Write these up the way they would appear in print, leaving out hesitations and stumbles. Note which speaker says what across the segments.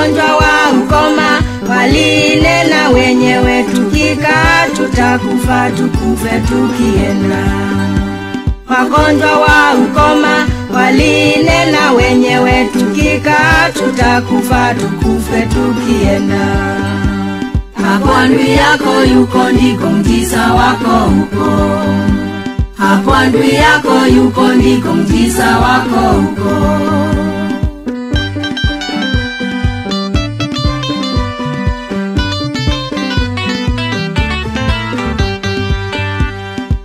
Speaker 1: Magonjwa wa ukoma walinena wenyewe, tukikaa tutakufa tukufe tukienda. Magonjwa wa ukoma walinena wenyewe, tukikaa tutakufa tukufe tukienda. Hapo adui yako yuko ndiko mtisa wako huko. Hapo adui yako yuko ndiko mtisa wako huko.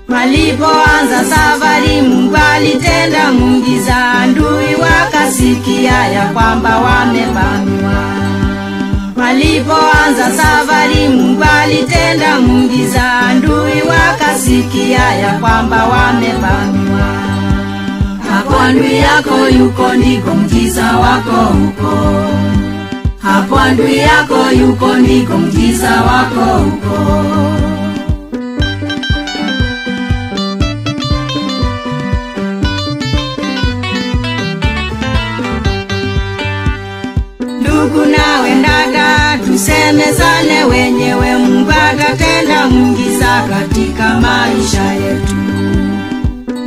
Speaker 1: Walipoanza safari Mungu alitenda muujiza, adui wakasikia ya kwamba wamevamiwa. Walipoanza safari Mungu alitenda muujiza, adui wakasikia ya kwamba wamevamiwa. Hapo adui yako yuko ndiko mtisa wako huko. Hapo adui yako yuko ndiko mtisa wako huko. Ndugu nawe dada, tusemezane wenyewe, Mungu atatenda muujiza katika maisha yetu.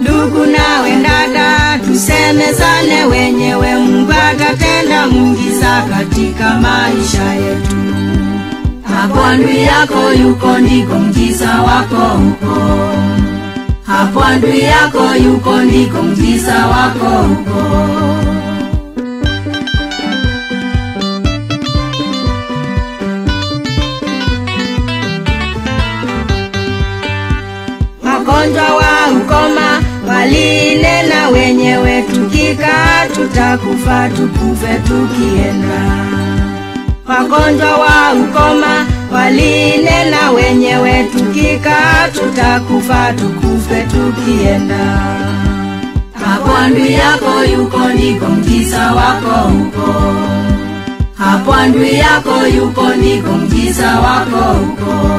Speaker 1: Ndugu nawe dada, tusemezane wenyewe, Mungu atatenda muujiza katika maisha yetu. Hapo adui yako yuko ndiko mtisa wako huko. Hapo adui yako yuko ndiko mtisa wako huko. Magonjwa wa ukoma walinena wenyewe, tukikaa tutakufa tukufe tukienda. Magonjwa wa ukoma walinena wenyewe, tukikaa tutakufa tukufe tukienda. Hapo adui yako yuko ndiko mtisa wako huko. Hapo adui yako yuko ndiko mtisa wako huko.